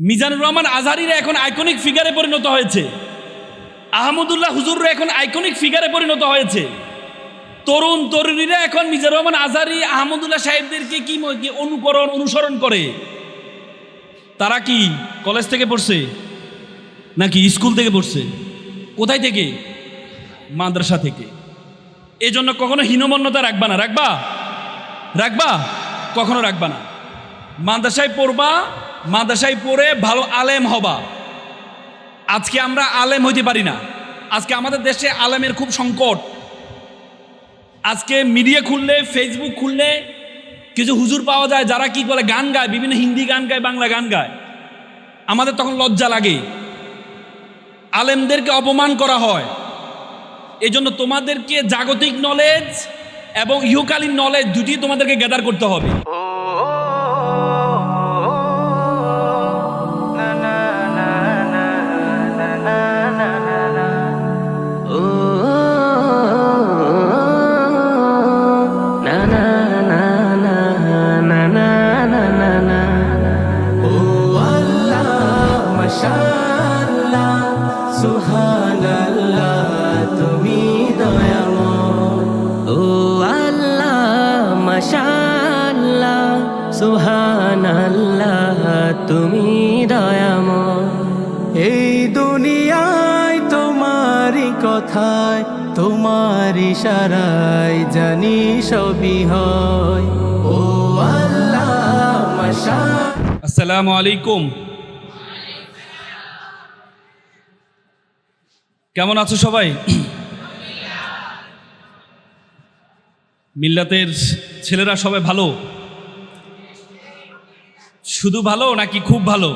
মিজানুর রহমান আজহারীরা এখন আইকনিক ফিগারে পরিণত হয়েছে। আহমদুল্লাহ হুজুররা এখন আইকনিক ফিগারে পরিণত হয়েছে। তরুণ তরুণীরা এখন মিজানুর রহমান আজহারী, আহমদুল্লাহ সাহেবদেরকে কি অনুসরণ করে। তারা কি কলেজ থেকে পড়ছে নাকি স্কুল থেকে পড়ছে? কোথায় থেকে? মাদ্রাসা থেকে। এই জন্য কখনো হীনমন্যতা রাখবা না। রাখবা কখনো রাখবা না। মাদ্রাসায় পড়বা, মাদ্রাসায় পড়ে ভালো আলেম হবা। আজকে আমরা আলেম হইতে পারি না। আজকে আমাদের দেশে আলেমের খুব সংকট। আজকে মিডিয়া খুললে, ফেসবুক খুললে কিছু হুজুর পাওয়া যায় যারা কি বলে গান গায়, বিভিন্ন হিন্দি গান গায়, বাংলা গান গায়। আমাদের তখন লজ্জা লাগে, আলেমদেরকে অপমান করা হয়। এই জন্য তোমাদেরকে জাগতিক নলেজ এবং ইহকালীন নলেজ দুটি তোমাদেরকে গ্যাদার করতে হবে। সুবহানাল্লাহ, তুমি দয়াময়। এই দুনিয়ায় তোমারই কথায়, তোমার ইশারায় জানি সবই হয়। ও আল্লাহ মাশাআল্লাহ। আসসালামু আলাইকুম। কেমন আছো সবাই? মিল্লাতের ছেলেরা সবাই ভালো? শুধু ভালো নাকি খুব ভালো?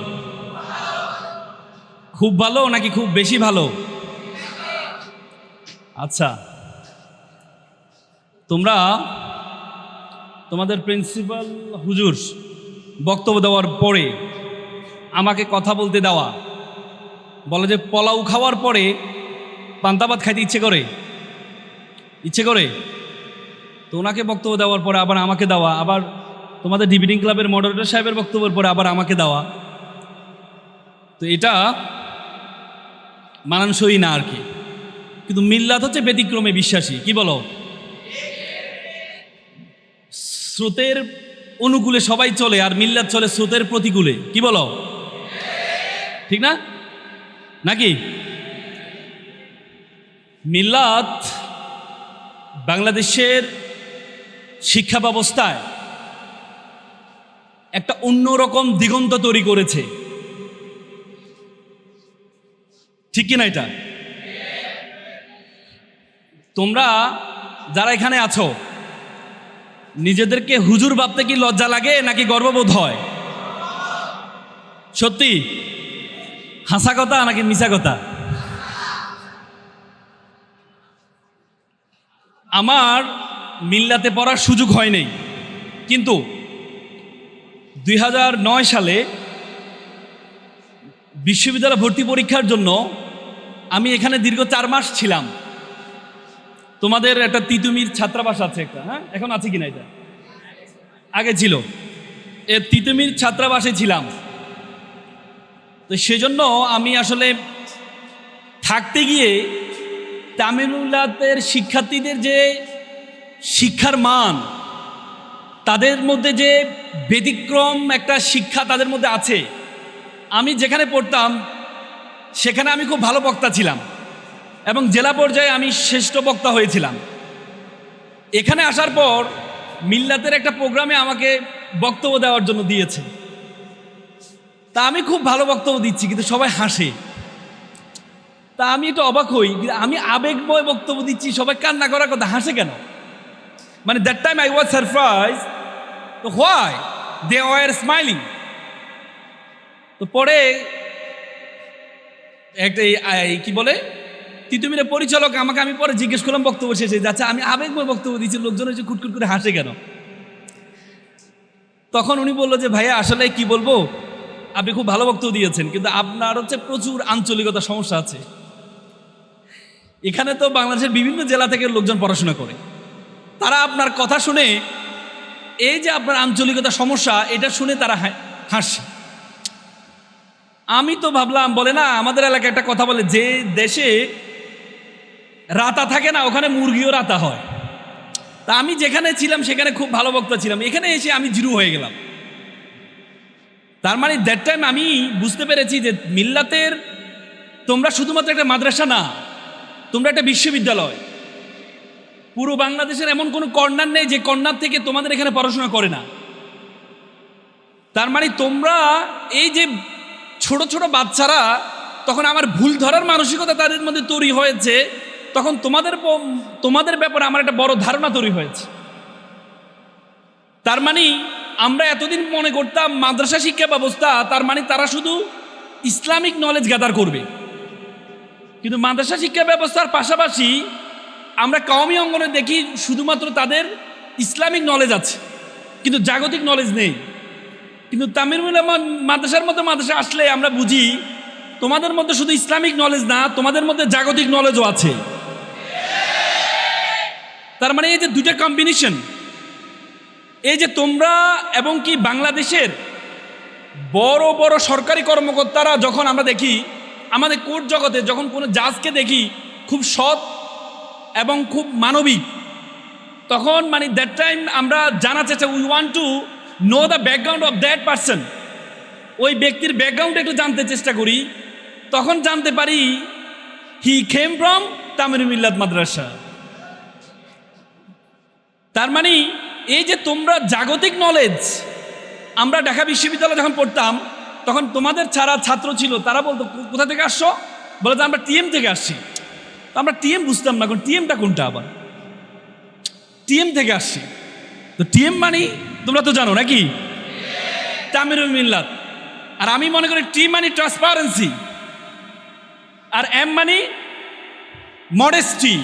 খুব ভালো নাকি খুব বেশি ভালো? আচ্ছা, তোমরা তোমাদের প্রিন্সিপাল হুজুর বক্তব্য দেওয়ার পরে আমাকে কথা বলতে দেওয়া, বলে যে পোলাও খাওয়ার পরে পান্তা ভাত খাইতে ইচ্ছে করে তো ওনাকে বক্তব্য দেওয়ার পরে আবার আমাকে দেওয়া, আবার তোমাদের ডিবেটিং ক্লাবের মডারেটর সাহেবের বক্তব্যের পরে আবার আমাকে দেওয়া, তো এটা মানানসই না আর কি। কিন্তু মিল্লাত হচ্ছে ব্যতিক্রমে বিশ্বাসী। কি বলো? স্রোতের অনুকূলে সবাই চলে, আর মিল্লাত চলে স্রোতের প্রতিকূলে। কি বলো? ঠিক না নাকি? মিল্লাত বাংলাদেশের শিক্ষা ব্যবস্থায় একটা অন্যরকম দিগন্ত তৈরি করেছে। ঠিক কিনা? এটা তোমরা যারা এখানে আছো, নিজেদেরকে হুজুর ভাবতে কি লজ্জা লাগে নাকি গর্ববোধ হয়? সত্যি হাসা কথা নাকি মিছা কথা? আমার মিল্লাতে পড়ার সুযোগ হয় নাই, কিন্তু 2009 সালে বিশ্ববিদ্যালয় ভর্তি পরীক্ষার জন্য আমি এখানে দীর্ঘ 4 মাস ছিলাম। তোমাদের একটা তিতুমির ছাত্রাবাস আছে একটা, হ্যাঁ এখন আছে কিনা? এটা আগে ছিল। এ তিতুমির ছাত্রাবাসে ছিলাম। তো সেজন্য আমি আসলে থাকতে গিয়ে তামিলনাড়ুর শিক্ষার্থীদের যে শিক্ষার মান, তাদের মধ্যে যে ব্যতিক্রম একটা শিক্ষা তাদের মধ্যে আছে। আমি যেখানে পড়তাম সেখানে আমি খুব ভালো বক্তা ছিলাম এবং জেলা পর্যায়ে আমি শ্রেষ্ঠ বক্তা হয়েছিলাম। এখানে আসার পর মিল্লাতের একটা প্রোগ্রামে আমাকে বক্তব্য দেওয়ার জন্য দিয়েছে। তা আমি খুব ভালো বক্তব্য দিচ্ছি, কিন্তু সবাই হাসে। তা আমি একটু অবাক হই, আমি আবেগময় বক্তব্য দিচ্ছি, সবাই কান্না করার কথা, হাসে কেন? মানে that time I was surprise, তো হোয়াই দে ওয়ার স্মাইলিং। তো পরে একটা কি বলে তিতুমিরের পরিচালক আমাকে, আমি পরে জিজ্ঞেস করলাম বক্তব্য শেষে, যাচ্ছে আমি আবেগময় বক্তব্য দিচ্ছি, লোকজন হচ্ছে খুটখুট করে হাসে কেন? তখন উনি বললো যে ভাইয়া আসলে কি বলবো, আপনি খুব ভালো বক্তব্য দিয়েছেন, কিন্তু আপনার হচ্ছে প্রচুর আঞ্চলিকতা সমস্যা আছে। এখানে তো বাংলাদেশের বিভিন্ন জেলা থেকে লোকজন পড়াশোনা করে, তারা আপনার কথা শুনে এই যে আপনার আঞ্চলিকতা সমস্যা, এটা শুনে তারা হাসে। আমি তো ভাবলাম, বলে না আমাদের এলাকায় একটা কথা বলে, যে দেশে রাতা থাকে না ওখানে মুরগিও রাতা হয়। তা আমি যেখানে ছিলাম সেখানে খুব ভালো বক্তা ছিলাম, এখানে এসে আমি জিরো হয়ে গেলাম। তার মানে দ্যাট টাইম আমি বুঝতে পেরেছি যে মিল্লাতের তোমরা শুধুমাত্র একটা মাদ্রাসা না, তোমরা একটা বিশ্ববিদ্যালয়। পুরো বাংলাদেশের এমন কোনো কর্নার নেই যে কর্নার থেকে তোমাদের এখানে পড়াশোনা করে না। তার মানে তোমরা এই যে ছোট ছোট বাচ্চারা, তখন আমার ভুল ধরার মানসিকতা তাদের মধ্যে তৈরি হয়েছে, তখন তোমাদের ব্যাপারে আমার একটা বড় ধারণা তৈরি হয়েছে। তার মানে আমরা এতদিন মনে করতাম মাদ্রাসা শিক্ষা ব্যবস্থা তার মানে তারা শুধু ইসলামিক নলেজ গ্যাদার করবে, কিন্তু মাদ্রাসা শিক্ষা ব্যবস্থার পাশাপাশি আমরা কওমি অঙ্গনে দেখি শুধুমাত্র তাদের ইসলামিক নলেজ আছে কিন্তু জাগতিক নলেজ নেই। কিন্তু তামিরুল মাদ্রাসার মতো মাদ্রাসা আসলে আমরা বুঝি তোমাদের মধ্যে শুধু ইসলামিক নলেজ না, তোমাদের মধ্যে জাগতিক নলেজও আছে। তার মানে এই যে দুইটা কম্বিনেশন, এই যে তোমরা এবং কি বাংলাদেশের বড় বড় সরকারি কর্মকর্তারা, যখন আমরা দেখি আমাদের কোর্ট জগতে যখন কোনো জাজকে দেখি খুব সৎ এবং খুব মানবিক, তখন মানে দ্যাট টাইম আমরা জানার চেষ্টা, we want to know the background of that person. ওই ব্যক্তির ব্যাকগ্রাউন্ড একটু জানতে চেষ্টা করি, তখন জানতে পারি হি কেম ফ্রম তামিরুল মিল্লাত মাদ্রাসা। তার মানে এই যে তোমরা জাগতিক নলেজ, আমরা ঢাকা বিশ্ববিদ্যালয়ে যখন পড়তাম তখন তোমাদের ছাড়া ছাত্র ছিল, তারা বলতো কোথা থেকে আসছো, বলে যে আমরা টিএম থেকে আসছি। তো আমরা টিএম বুঝতাম না, এখন টিএমটা কোনটা, আবার টিএম থেকে আসছি। তো টিএম মানে তোমরা তো জানো নাকি, তামিরুল মিল্লাত। আর আমি মনে করি টি মানে ট্রান্সপারেন্সি, আর এম মানে মডেস্টি।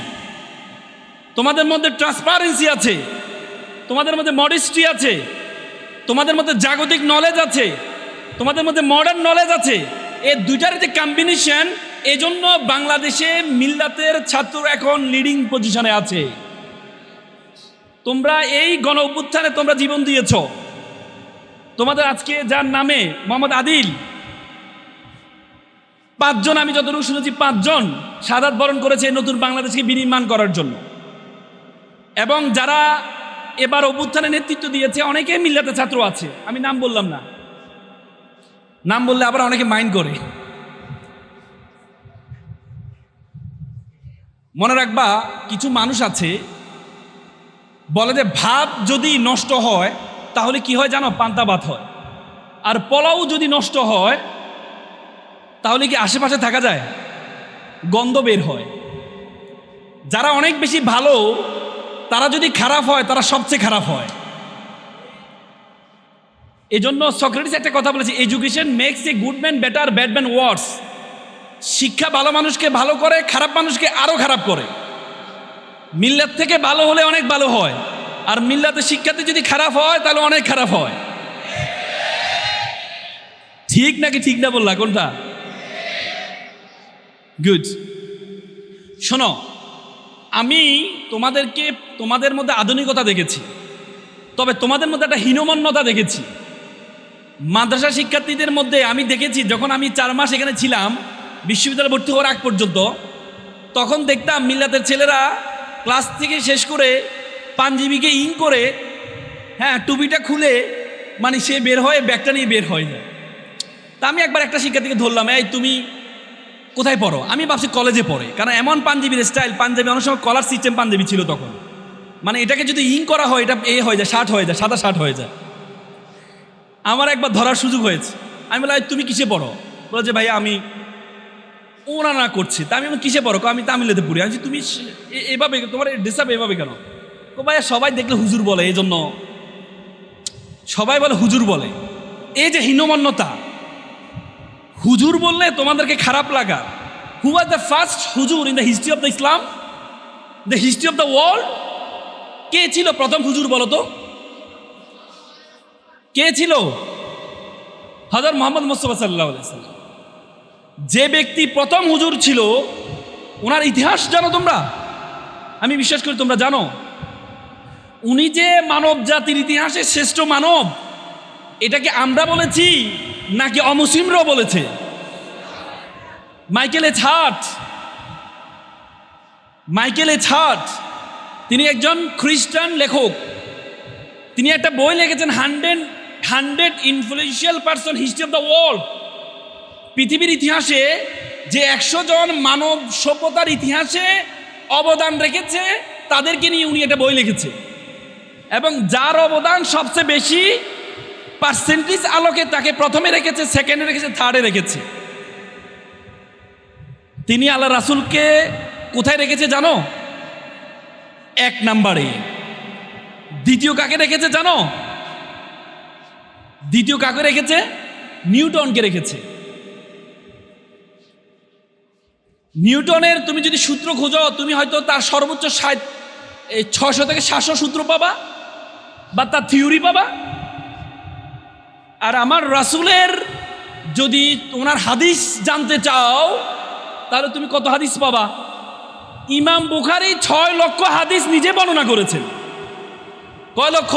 তোমাদের মধ্যে ট্রান্সপারেন্সি আছে, তোমাদের মধ্যে মডেস্টি আছে, তোমাদের মধ্যে জাগতিক নলেজ আছে, তোমাদের মধ্যে মডার্ন নলেজ আছে। এই দুইটার যে কম্বিনেশন, এজন্য বাংলাদেশে মিল্লাতের ছাত্র এখন লিডিং পজিশনে আছে। তোমরা এই গণ অভ্যুত্থানে তোমরা জীবন দিয়েছ। তোমাদের আজকে যার নামে মোহাম্মদ আদিল, 5 জন, আমি যতটুকু শুনেছি 5 জন শাহাদাত বরণ করেছে নতুন বাংলাদেশকে বিনির্মাণ করার জন্য। এবং যারা এবার অভ্যুত্থানে নেতৃত্ব দিয়েছে অনেকে মিল্লাতের ছাত্র আছে, আমি নাম বললাম না, নাম বললে আবার অনেকে মাইন্ড করে। মনে রাখবা, কিছু মানুষ আছে বলে যে ভাত যদি নষ্ট হয় তাহলে কি হয় জানো, পান্তা ভাত হয়। আর পোলাও যদি নষ্ট হয় তাহলে কি আশেপাশে থাকা যায়, গন্ধ বের হয়। যারা অনেক বেশি ভালো তারা যদি খারাপ হয় তারা সবচেয়ে খারাপ হয়। এজন্য সক্রেটিস একটা কথা বলেছে, education makes a good man better, bad man worse. শিক্ষা ভালো মানুষকে ভালো করে, খারাপ মানুষকে আরো খারাপ করে। মিল্লাত থেকে ভালো হলে অনেক ভালো হয়, আর মিল্লাতের শিক্ষাতে যদি খারাপ হয় তাহলে অনেক খারাপ হয়। ঠিক নাকি ঠিক না বললা, কোনটা? গুড। শোনো, আমি তোমাদের মধ্যে আধুনিকতা দেখেছি, তবে তোমাদের মধ্যে একটা হীনমন্যতা দেখেছি। মাদ্রাসা শিক্ষার্থীদের মধ্যে আমি দেখেছি, যখন আমি 4 মাস এখানে ছিলাম বিশ্ববিদ্যালয়ে ভর্তি হওয়ার আগ পর্যন্ত, তখন দেখতাম মিল্লাতের ছেলেরা ক্লাস থেকে শেষ করে পাঞ্জাবিকে ইন করে, হ্যাঁ, টুপিটা খুলে মানে সে বের হয়, ব্যাগটা নিয়ে বের হয়ে যায়। তা আমি একবার একটা শিক্ষার্থীকে ধরলাম, এই তুমি কোথায় পড়ো? আমি ভাবছি কলেজে পড়ে, কারণ এমন পাঞ্জাবির স্টাইল, পাঞ্জাবি অনেক সময় কলার সিস্টেম পাঞ্জাবি ছিল তখন, মানে এটাকে যদি ইন করা হয় এটা হয়ে যায়, শার্ট হয়ে যায়, সাদা শার্ট হয়ে যায়। আমার একবার ধরার সুযোগ হয়েছে, আমি বললাম তুমি কিসে পড়ো? বলে যে ভাই আমি ওনারা করছি। তা আমি কিসে পড়ো? আমি তামিলেতে পড়ি। আমি তুমি এভাবে তোমার ডিস্টার্ব এভাবে কেন? ভাই সবাই দেখলে হুজুর বলে, এই জন্য সবাই বলে হুজুর বলে। এই যে হীনমন্যতা, হুজুর বললে তোমাদেরকে খারাপ লাগা। Who was the first huzur in the history of the Islam, the history of the world? কে ছিল প্রথম হুজুর বলো তো? কে ছিল? হযরত মুহাম্মদ মুস্তাফা সাল্লাল্লাহু আলাইহি ওয়াসাল্লাম। যে ব্যক্তি প্রথম হুজুর ছিল, ওনার ইতিহাস জানো তোমরা? আমি বিশ্বাস করি তোমরা জানো। উনি যে মানব জাতির ইতিহাসে শ্রেষ্ঠ মানব, এটাকে আমরা বলেছি নাকি অমুসলিমরাও বলেছে? মাইকেল এইচ হার্ট তিনি একজন খ্রিস্টান লেখক। তিনি একটা বই লিখেছেন 100 influential person history of the world. পৃথিবীর ইতিহাসে যে 100 জন মানব সভ্যতার ইতিহাসে অবদান রেখেছে তাদেরকে নিয়ে উনি একটা বই লিখেছে, এবং যার অবদান সবচেয়ে বেশি পার্সেন্টেজ আলোকে তাকে প্রথমে রেখেছে, সেকেন্ডে রেখেছে, থার্ডে রেখেছে। তিনি আল্লাহ রাসূলকে কোথায় রেখেছে জানো? 1 নম্বরে। দ্বিতীয় কাকে রেখেছে জানো? দ্বিতীয় কাকে রেখেছে? নিউটনকে রেখেছে। নিউটনের তুমি যদি সূত্র খোঁজো, তুমি হয়তো তার সর্বোচ্চ 600 থেকে 700 সূত্র পাবা বা তার থিওরি পাবা। আর আমার রাসূলের যদি ওনার হাদিস জানতে চাও তাহলে তুমি কত হাদিস পাবা? ইমাম বুখারী 6 লক্ষ হাদিস নিজে বর্ণনা করেছেন। কয় লক্ষ?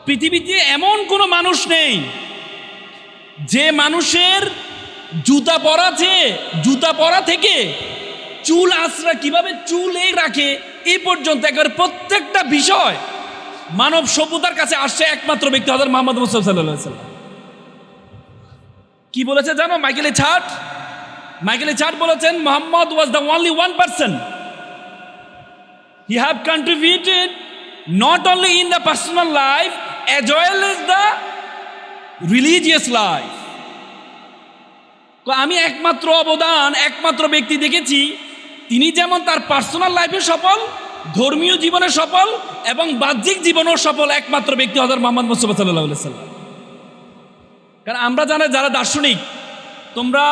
পৃথিবীতে এমন কোনো মানুষ নেই যে মানুষের জুতা পরা থেকে চুল আঁচড়া কিভাবে চুল রাখে এই পর্যন্ত একবার প্রত্যেকটা বিষয় মানব সভ্যতার কাছে আসছে একমাত্র ব্যক্তি হযরত মুহাম্মদ মুস্তাফা সাল্লাল্লাহু আলাইহি ওয়াসাল্লাম। কি বলেছে জানো? মাইকেল এইচ হার্ট বলেছেন, Muhammad was the only one person he have contributed not only in the personal life as well as the religious life. আমি একমাত্র ব্যক্তি দেখেছি তিনি যেমন তার পার্সোনাল লাইফে সফল, ধর্মীয় জীবনে সফল এবং বাহ্যিক জীবনেও সফল একমাত্র ব্যক্তি হযরত মুহাম্মদ মুস্তাফা সাল্লাল্লাহু আলাইহি ওয়াসাল্লাম। কারণ আমরা জানি যারা দার্শনিক, তোমরা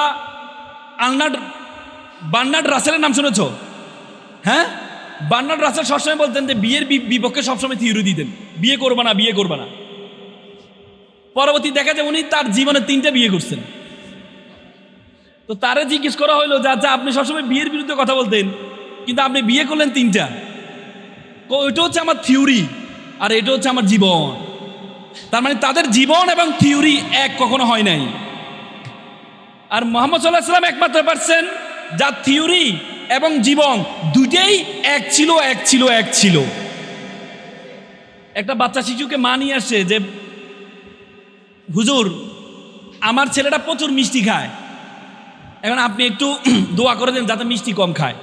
বার্নার্ড রাসেলের নাম শুনেছো? হ্যাঁ, বার্নার্ড রাসেল সবসময় বলতেন যে বিয়ের বিপক্ষে সবসময় থিওরি দিতেন, বিয়ে করবা না। পরবর্তী দেখা যায় উনি তার জীবনে 3টা বিয়ে করছেন। তো তারে জিজ্ঞেস করা হইলো যে আচ্ছা আপনি সবসময় বিয়ের বিরুদ্ধে কথা বলতেন কিন্তু আপনি বিয়ে করলেন 3টা, ওইটা হচ্ছে আমার থিওরি আর এটা হচ্ছে আমার জীবন। তার মানে তাদের জীবন এবং থিওরি এক কখনো হয় নাই। আর মুহাম্মদ সাল্লাল্লাহু আলাইহি ওয়াসাল্লাম একমাত্র পারছেন যার থিওরি এবং জীবন দুটেই এক ছিল। একটা বাচ্চা শিশুকে মা নিয়ে আসে যে হুজুর আমার ছেলেটা প্রচুর মিষ্টি খায়, এখন আপনি একটু দোয়া করে দেন যাতে মিষ্টি কম খায়।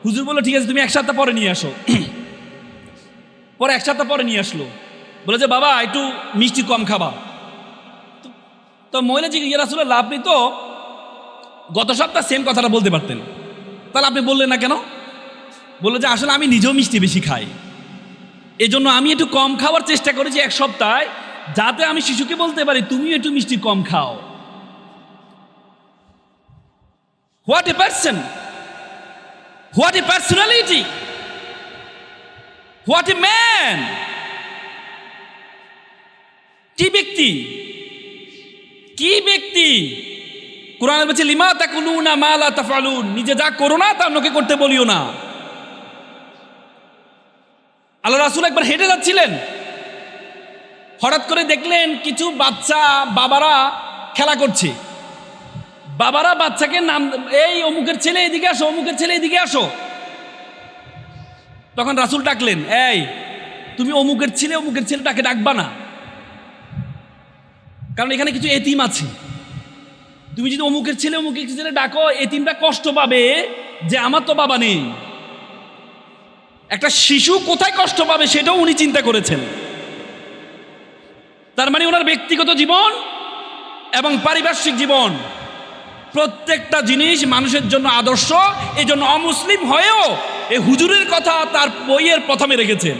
হুজুর বললো ঠিক আছে তুমি 1 সপ্তাহ পরে নিয়ে আসো। পরে 1 সপ্তাহ পরে নিয়ে আসলো, বলে যে বাবা একটু মিষ্টি কম খাবা। তো মহিলা জিজ্ঞেস ইয়া রাসূলুল্লাহ আপনি তো গত সপ্তাহ সেম কথাটা বলতে পারতেন, তাহলে আপনি বললেন না কেন? বললো যে আসলে আমি নিজেও মিষ্টি বেশি খাই, এজন্য আমি একটু কম খাওয়ার চেষ্টা করেছি 1 সপ্তাহে, যাতে আমি শিশুকে বলতে পারি তুমিও একটু মিষ্টি কম খাও। What a person, what a personality, what a man! কি ব্যক্তি! কোরআনে বলছে লিমা তাকুলুনা মা লা তাফআলুন, নিজে যা করো না তা অন্যকে করতে বলিও না। আল্লাহ রাসূল একবার হেঁটে যাচ্ছিলেন, হঠাৎ করে দেখলেন কিছু বাচ্চা বাবারা খেলা করছে। বাবারা বাচ্চাকে নাম, এই অমুকের ছেলে এদিকে আসো, অমুকের ছেলে এদিকে আসো। তখন রাসূল ডাকলেন, এই তুমি অমুকের ছেলেটাকে ডাকবা না, কারণ এখানে কিছু এতিম আছে। তুমি যদি অমুকের ছেলে ডাকো, এতিমটা কষ্ট পাবে যে আমার তো বাবা নেই। একটা শিশু কোথায় কষ্ট পাবে সেটাও উনি চিন্তা করেছেন। তার মানে ওনার ব্যক্তিগত জীবন এবং পারিপার্শ্বিক জীবন প্রত্যেকটা জিনিস মানুষের জন্য আদর্শ। এই জন্য অমুসলিম হয়েও এই হুজুরের কথা তার বইয়ের প্রথমে রেখেছেন।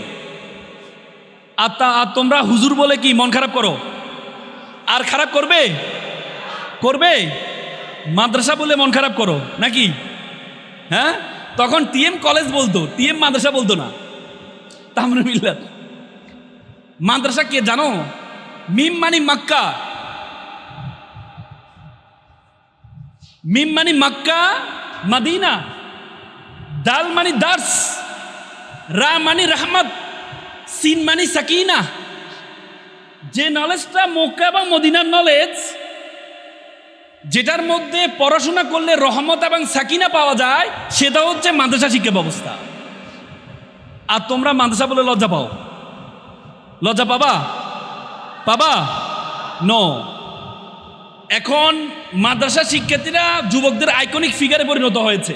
আর তোমরা হুজুর বলে কি মন খারাপ করো? আর খারাপ করবে? মাদ্রাসা বলে মন খারাপ করো নাকি? হ্যাঁ, তখন টিএম কলেজ বলতো, টিএম মাদ্রাসা বলতো না। তামরুল মিল্লাত মাদ্রাসা কে জানো? মিম মানি মক্কা, মিম মানি মক্কা মদিনা, দাল মানি দার্স, রা মানি রহমত, সিন মানি সাকিনা। যে নলেজটা মক্কা এবং মদিনার নলেজ, যেটার মধ্যে পড়াশোনা করলে রহমত এবং সাকিনা পাওয়া যায়, সেটা হচ্ছে মাদ্রাসা শিক্ষা ব্যবস্থা। আর তোমরা মাদ্রাসা বলে লজ্জা পাও, লজ্জা পাবা? পাবা? নো। এখন মাদ্রাসা শিক্ষার্থীরা যুবকদের আইকনিক ফিগারে পরিণত হয়েছে।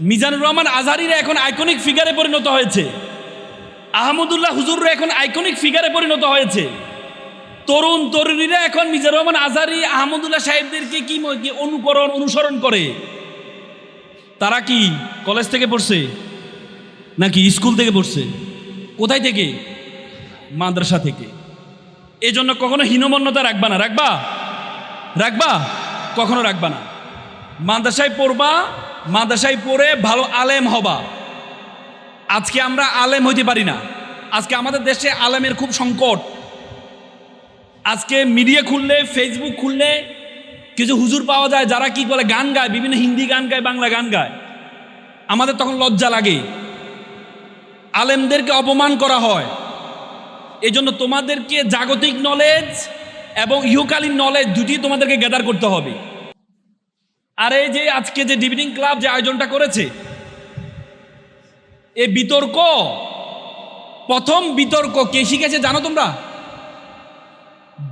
মিজানুর রহমান আজহারিরা এখন আইকনিক ফিগারে পরিণত হয়েছে। আহমদুল্লাহ হুজুররা এখন আইকনিক ফিগারে পরিণত হয়েছে। তরুণ তরুণীরা এখন মিজানুর রহমান আজহারি, আহমদুল্লাহ সাহেবদেরকে কি অনুসরণ করে। তারা কি কলেজ থেকে পড়ছে নাকি স্কুল থেকে পড়ছে? কোথায় থেকে? মাদ্রাসা থেকে। এই জন্য কখনো হীনমন্যতা রাখবা না। রাখবা? রাখবা? কখনো রাখবা না। মাদ্রাসায় পড়বা, মাদ্রাসায় পড়ে ভালো আলেম হবা। আজকে আমরা আলেম হইতে পারি না। আজকে আমাদের দেশে আলেমের খুব সংকট। আজকে মিডিয়া খুললে, ফেসবুক খুললে কিছু হুজুর পাওয়া যায় যারা কি বলে গান গায়, বিভিন্ন হিন্দি গান গায়, বাংলা গান গায়। আমাদের তখন লজ্জা লাগে, আলেমদেরকে অপমান করা হয়। এই জন্য তোমাদেরকে জাগতিক নলেজ এবং ইহকালীন নলেজ দুটি তোমাদেরকে গ্যাদার করতে হবে। আর এই যে আজকে যে ডিবেটিং ক্লাব যে আয়োজনটা করেছে, এই বিতর্ক, প্রথম বিতর্ক কে শিখেছে জানো তোমরা?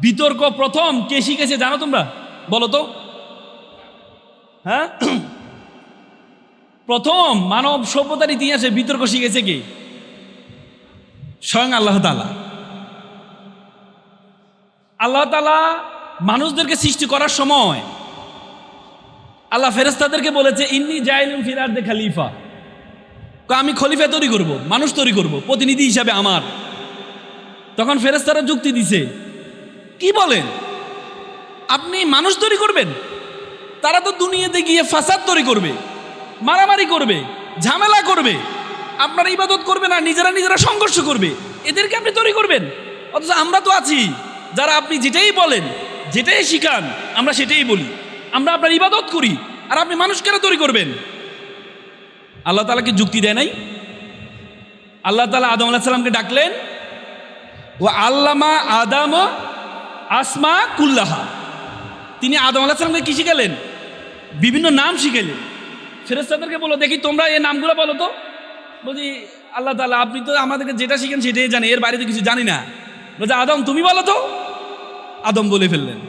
বিতর্ক প্রথম কে শিখেছে জানো তোমরা? বলো তো। হ্যাঁ, প্রথম মানব সভ্যতার ইতিহাসে বিতর্ক শিখেছে কে? স্বয়ং আল্লাহ তাআলা। আল্লাহ তাআলা মানুষদেরকে সৃষ্টি করার সময় আল্লাহ ফেরেশতাদেরকে বলেছে, ইন্নী জাইলুন ফিল আরদি খলিফা। আমি খলিফা তৈরি করব, মানুষ তৈরি করব, প্রতিনিধি হিসাবে আমার। তখন ফেরেশতারা যুক্তি দিছে, কি বলেন আপনি মানুষ তৈরি করবেন? তারা তো দুনিয়াতে গিয়ে ফাসাদ তৈরি করবে, মারামারি করবে, ঝামেলা করবে, আপনার ইবাদত করবে না, নিজেরা নিজেরা সংঘর্ষ করবে। এদেরকে আপনি তৈরি করবেন? অথচ আমরা তো আছি যারা আপনি যেটাই বলেন, যেটাই শিখান, আমরা সেটাই বলি, আমরা আপনার ইবাদত করি, আর আপনি মানুষ কেন তৈরি করবেন? আল্লাহ তাআলাকে যুক্তি দেয় নাই? আল্লাহ তাআলা আদম আলাইহিস সালামকে ডাকলেন, ওয়া আল্লামা আদম আসমা কুল্লাহা। তিনি আদম আলাইহিস সালামকে কি শিখালেন? বিভিন্ন নাম শিখালেন। ফেরেশতাদেরকে বলো, দেখি তোমরা এই নামগুলো বলো তো। বলছি আল্লাহ তাআলা আপনি তো আমাদেরকে যেটা শিখেন সেটাই জানি, এর বাইরে তো কিছু জানি না। বলছে আদম তুমি বলো তো। আদম বলে ফেললেন।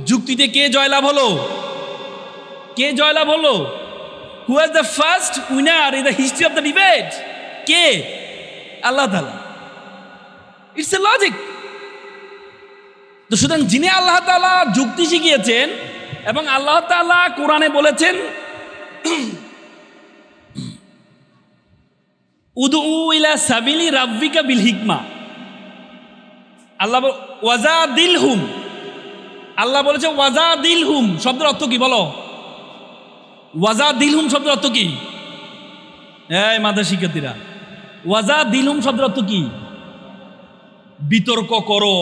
যুক্তিতে কে জয়লাভ হলো? কে জয়লাভ হলো? Who was the first winner in the history of the debate? কে? আল্লাহ তাআলা। It's a logic. তো সুতরাং যিনি আল্লাহ তাআলা যুক্তি শিখিয়েছেন এবং আল্লাহ তাআলা কোরআনে বলেছেন, উদউ ইলা সাবিলি রাব্বিকা বিল হিকমা। আল্লাহ ওয়াজাদিলহুম, আল্লাহ বলেছে ওয়াজাদিলহুম শব্দের অর্থ কি বলো? ওয়াজাদিলহুম শব্দের অর্থ কি? এই মাদ্রাসা শিক্ষার্থীরা, ওয়াজাদিলহুম শব্দের অর্থ কি? বিতর্ক করো।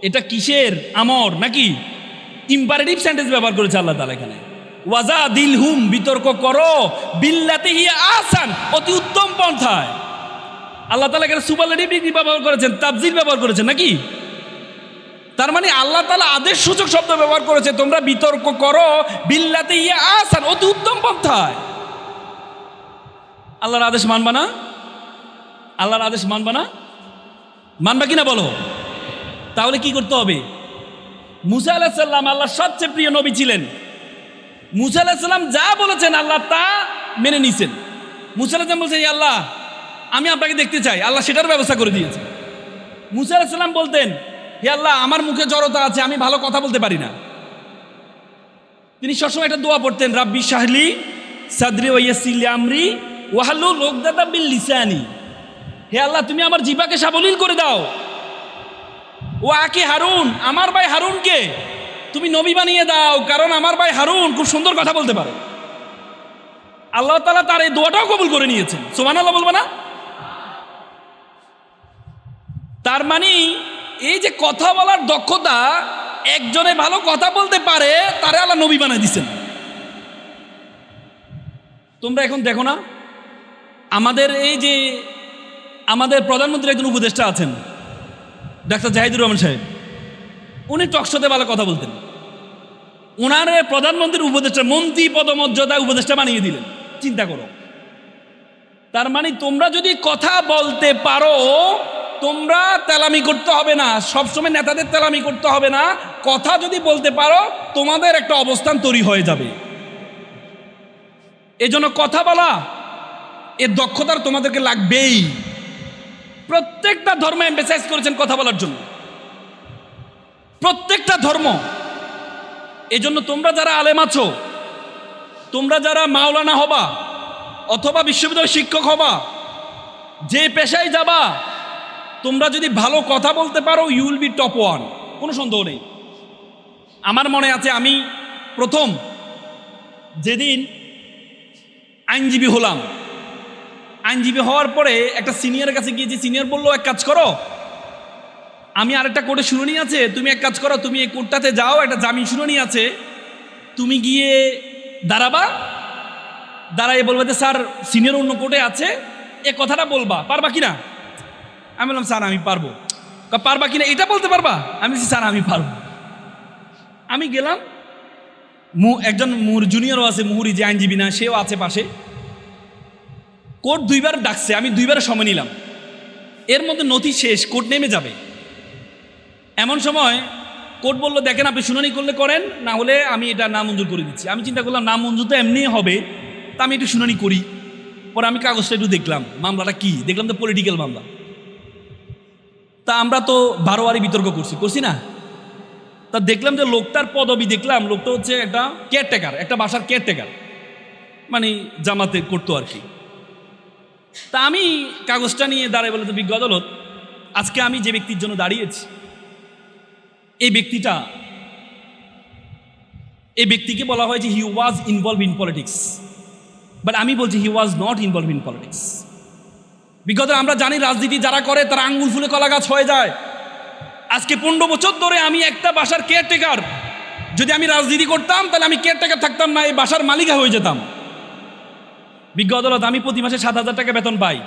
এটা কিসের আমর নাকি ইম্পারেটিভ সেন্টেন্স ব্যবহার করেছে আল্লাহ তাআলা এখানে। ওয়াজাদিলহুম, বিতর্ক করো, বিল্লাতি হিয়া আহসান, অতি উত্তম পন্থায়। আল্লাহ তাআলা এখানে সুপারলেটিভ ডিগ্রি ব্যবহার করেছেন, তাফজিল ব্যবহার করেছেন নাকি? তার মানে আল্লাহ তাআলা আদেশ সূচক শব্দ ব্যবহার করেছে, তোমরা বিতর্ক করো বিল্লাতি হিয়া আহসান, অতি উত্তম পন্থায়। আল্লাহর আদেশ মানবা না? আল্লাহর আদেশ মানবা না? মানবা কিনা বলো? তাহলে কি করতে হবে? মুসা আলাইহিস সালাম আল্লাহর সবচেয়ে প্রিয় নবী ছিলেন। মুসা আলাইহিস সালাম যা বলেছেন আল্লাহ তা মেনে নিছেন। মুসা আলাইহিস সালাম বলছেন, ইয়া আল্লাহ আমি আপনাকে দেখতে চাই। আল্লাহ সেটার ব্যবস্থা করে দিয়েছে। মুসা আলাইহিস সালাম বলতেন, হে আল্লাহ আমার মুখে জড়তা আছে, আমি ভালো কথা বলতে পারি না। তিনি সবসময় একটা দোয়া পড়তেন, রাব্বি শাহলি সাদরি ওয়া ইয়াসসির লি আমরি ওয়াহলুল উকদাতাম মিন লিসানি। হে আল্লাহ তুমি আমার জিহ্বাকে সাবলীল করে দাও। ও আকি হারুন, আমার ভাই হারুনকে তুমি নবী বানিয়ে দাও, কারণ আমার ভাই হারুন খুব সুন্দর কথা বলতে পারে। আল্লাহ তাআলা তার এই দোয়াটাও কবুল করে নিয়েছেন। সুবহানাল্লাহ বলবো না? তার মানে এই যে কথা বলার দক্ষতা, একজনে ভালো কথা বলতে পারে তারে আল্লাহ নবী বানাই দিচ্ছেন। তোমরা এখন দেখো না, আমাদের এই যে আমাদের প্রধানমন্ত্রী একজন উপদেষ্টা আছেন, ডাক্তার জাহিদুর রহমান সাহেব, উনি টকশোতে ভালো কথা বলতেন। ওনার প্রধানমন্ত্রীর উপদেষ্টা, মন্ত্রী পদমর্যাদা উপদেষ্টা বানিয়ে দিলেন। চিন্তা করো। তার মানে তোমরা যদি কথা বলতে পারো, তোমরা তেলামি করতে হবে না, সবসময় নেতাদের তেলামি করতে হবে না। কথা যদি বলতে পারো, তোমাদের একটা অবস্থান তৈরি হয়ে যাবে। এজন্য কথা বলা, এর দক্ষতার তোমাদেরকে লাগবেই। প্রত্যেকটা ধর্ম এমফাসাইজ করেছেন কথা বলার জন্য, প্রত্যেকটা ধর্ম। এজন্য তোমরা যারা আলেম আছো, তোমরা যারা মাওলানা হবা অথবা বিশ্ববিদ্যালয় শিক্ষক হবা, যে পেশায় যাবা, তোমরা যদি ভালো কথা বলতে পারো, you will be top one, কোনো সন্দেহ নেই। আমার মনে আছে আমি প্রথম যেদিন আইনজীবী হলাম, আইনজীবী হওয়ার পরে একটা সিনিয়রের কাছে গিয়েছি। সিনিয়র বললো, এক কাজ করো, আমি আরেকটা কোর্টে শুনানি আছে, তুমি এক কাজ করো, তুমি এই কোর্টটাতে যাও, একটা জামিন শুনানি আছে, তুমি গিয়ে দাঁড়াবা, দাঁড়াইয়ে বলবে যে স্যার সিনিয়র অন্য কোর্টে আছে, এ কথাটা বলবা, পারবা কিনা? আমি বললাম স্যার আমি পারবো। পারবা কিনা এটা বলতে পারবা? আমি বলছি স্যার আমি পারবো। আমি গেলাম, একজন জুনিয়রও আছে, মুহুরি যে আইনজীবী না, সেও আছে পাশে। কোর্ট 2 বার ডাকছে, আমি 2 বার সময় নিলাম। এর মধ্যে নথি শেষ, কোর্ট নেমে যাবে। এমন সময় কোর্ট বললো, দেখেন আপনি শুনানি করলে করেন, না হলে আমি এটা নামঞ্জুর করে দিচ্ছি। আমি চিন্তা করলাম নামঞ্জুর তো এমনি হবে, তা আমি একটু শুনানি করি। পরে আমি কাগজটা একটু দেখলাম, মামলাটা কি, দেখলাম তো পলিটিক্যাল মামলা। তা আমরা তো বারোয়ারি বিতর্ক করছি না? তা দেখলাম যে লোকটার পদবি দেখলাম, লোকটা হচ্ছে একটা কেয়ারটেকার, একটা বাসার কেয়ারটেকার, মানে জামাতে করতো আর কি। তা আমি কাগজটা নিয়ে দাঁড়াই বলে, তো বিজ্ঞ আদালত, আজকে আমি যে ব্যক্তির জন্য দাঁড়িয়েছি, এই ব্যক্তিকে বলা হয় যে he was involve in politics, but আমি বলছি he was not involve in politics. বিগত আমরা জানি রাজনীতি যারা করে তারা আঙ্গুল ফুলে কলা গাছ হয়ে যায়। আজকে 15 বছর ধরে আমি একটা বাসার কেয়ারটেকার, যদি আমি রাজনীতি করতাম তাহলে আমি কেয়ারটেকার থাকতাম না, এই বাসার মালিকা হয়ে যেতাম। বিজ্ঞ আদালত, আমি প্রতি মাসে 7,000 টাকা বেতন পাই।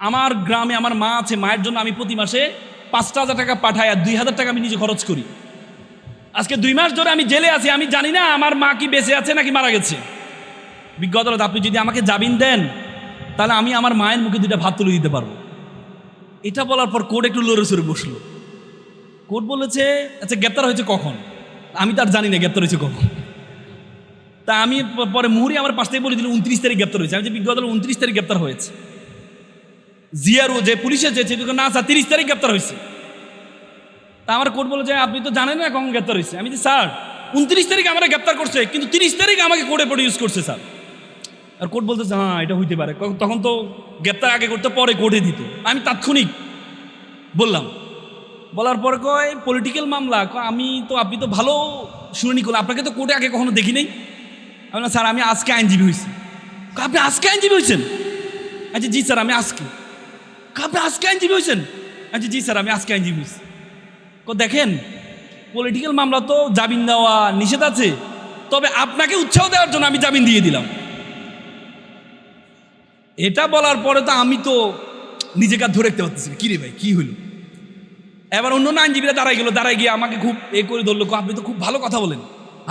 আমার গ্রামে আমার মা আছে, মায়ের জন্য আমি প্রতি মাসে 5,000 টাকা পাঠাই, আর 2,000 টাকা আমি নিজে খরচ করি। আজকে 2 মাস ধরে আমি জেলে আছি, আমি জানি না আমার মা কি বেঁচে আছে নাকি মারা গেছে। বিজ্ঞ আদালত, আপনি যদি আমাকে জামিন দেন তাহলে আমি আমার মায়ের মুখে 2টা ভাত তুলে দিতে পারবো। এটা বলার পর কোর্ট একটু লড়ে সরে বসলো। কোর্ট বলেছে, আচ্ছা গ্রেপ্তার হয়েছে কখন? আমি তার জানি না গ্রেপ্তার হয়েছে কখন। তা আমি পরে মুহুরি আমার পাশ থেকে বলে দিল 29 তারিখ গ্রেপ্তার হয়েছে। আমি যে বিজ্ঞ আদালত 29 তারিখ গ্রেপ্তার হয়েছে। জিয়ারও যে পুলিশের যে না স্যার 30 তারিখ গ্রেপ্তার হয়েছে। তা আমার কোর্ট বলে যে আপনি তো জানেন না কখন গ্রেপ্তার হয়েছে। আমি যে স্যার 29 তারিখ আমরা গ্রেপ্তার করছে, কিন্তু 30 তারিখ আমাকে কোর্টে প্রডিউস করছে স্যার। আর কোর্ট বলতেছে হ্যাঁ এটা হইতে পারে, তখন তো গ্রেপ্তার আগে করতে পরে কোর্টে দিত। আমি তাৎক্ষণিক বললাম, বলার পর কয় পলিটিক্যাল মামলা, আপনি তো ভালো শুনানি করলেন, আপনাকে তো কোর্টে আগে কখনো দেখি নাই। আমি বললাম স্যার আমি আজকে আইনজীবী হয়েছি। আপনি আজকে আইনজীবী হয়েছেন? আচ্ছা জি স্যার আমি আজকে। আপনি আজকে আইনজীবী হয়েছেন? আচ্ছা জি স্যার আমি আজকে আইনজীবী হয়েছি। দেখেন পলিটিক্যাল মামলা তো জামিন দেওয়া নিষেধ আছে, তবে আপনাকে উৎসাহ দেওয়ার জন্য আমি জামিন দিয়ে দিলাম। এটা বলার পরে তো আমি তো নিজেকে ধরে রাখতে পারতেছি না, কিরে ভাই কি হইল। এবার অন্য আইনজীবীরা দাঁড়ায় গিয়ে আমাকে খুব করে ধরলো, আপনি তো খুব ভালো কথা বলেন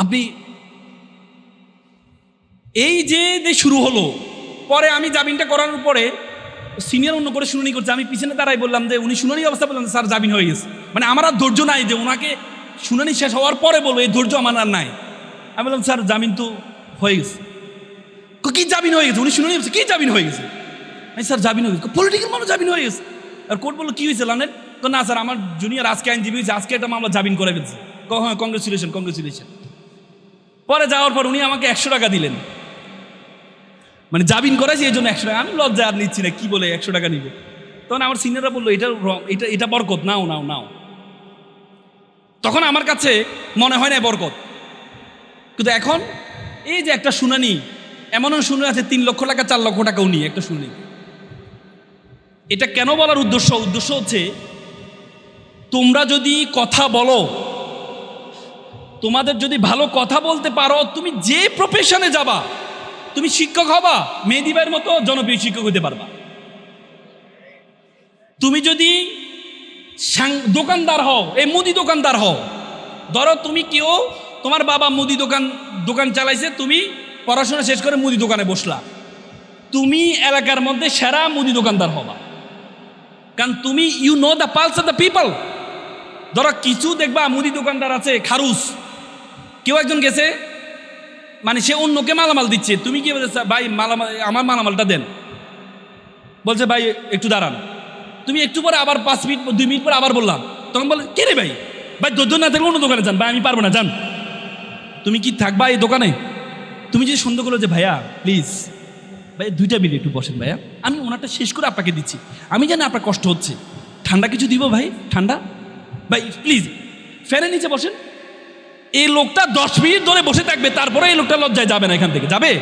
আপনি। এই যে শুরু হলো, পরে আমি জামিনটা করানোর পরে সিনিয়র অন্য করে শুনানি করছে, আমি পিছনে দাঁড়াই বললাম যে উনি শুনানি অবস্থা বললাম স্যার জামিন হয়ে গেছে। মানে আমার আর ধৈর্য নাই যে ওনাকে শুনানি শেষ হওয়ার পরে বলবো, এই ধৈর্য আমার আর নাই। আমি বললাম স্যার জামিন তো হয়ে গেছে। কি জামিন হয়ে গেছে? উনি শুনানি হচ্ছে কি জামিন হয়ে গেছে? আমি স্যার জামিন হয়ে গেছে, পলিটিক্যাল মানুষ জামিন হয়ে গেছে। আর কোর্ট বললো কি হয়েছে লানেট? না স্যার আমার জুনিয়র আজকে আইনজীবী হয়েছে, আজকে একটা মামলা জামিন করে ফেলছে। হ্যাঁ কংগ্রেচুলেশন। পরে যাওয়ার পর উনি আমাকে 100 টাকা দিলেন, মানে জামিন করাইছে এই জন্য 100 টাকা। আমি লজ্জা আর নিচ্ছি না, কি বলে 100 টাকা নিব। তখন আমার সিনিয়ররা বললো এটা বরকত, নাও। তখন আমার কাছে মনে হয় না বরকত, কিন্তু এখন এই যে একটা শুনানি, এমনও শুনে আছে 3 লক্ষ টাকা 4 লক্ষ টাকাও নিয়ে একটা শুনানি। এটা কেন বলার উদ্দেশ্য হচ্ছে তোমরা যদি কথা বলো, তোমাদের যদি ভালো কথা বলতে পারো, তুমি যে প্রফেশনে যাবা, তুমি শিক্ষক হবা, মেহেদী ভাইয়ের মতো জনপ্রিয় শিক্ষক হতে পারবা। তুমি যদি দোকানদার হও, এই মুদি দোকানদার হও, ধরো তুমি কেউ তোমার বাবা মুদি দোকান চালাইছে, তুমি পড়াশোনা শেষ করে মুদি দোকানে বসলা, তুমি এলাকার মধ্যে সেরা মুদি দোকানদার হবা, কারণ তুমি you know the pulse of the people. ধরো কিছু দেখবা মুদি দোকানদার আছে খারুস, কেউ একজন গেছে, মানে সে অন্যকে মালামাল দিচ্ছে, তুমি কি বলছো ভাই মালামাল, আমার মালামালটা দেন, বলছে ভাই একটু দাঁড়ান, তুমি একটু পরে আবার 5 মিনিট 2 মিনিট পরে আবার বললাম, তখন বলে কে রে ভাই, ভাই ধৈর্য না থাকলে অন্য দোকানে যান, ভাই আমি পারবো না যান। তুমি কি থাকবা এই দোকানে? তুমি যদি সন্দেহ করলো যে ভাইয়া প্লিজ ভাই 2টা মিনিট একটু বসেন ভাইয়া, আমি ওনারটা শেষ করে আপনাকে দিচ্ছি, আমি জানি আপনার কষ্ট হচ্ছে, ঠান্ডা কিছু দিব ভাই, ঠান্ডা ভাই প্লিজ ফ্যানের নিচে বসেন। এই লোকটা 10 মিনিট ধরে বসে থাকবে, তারপরে এই লোকটা লজ্জায় যাবে না এখান থেকে, যাবে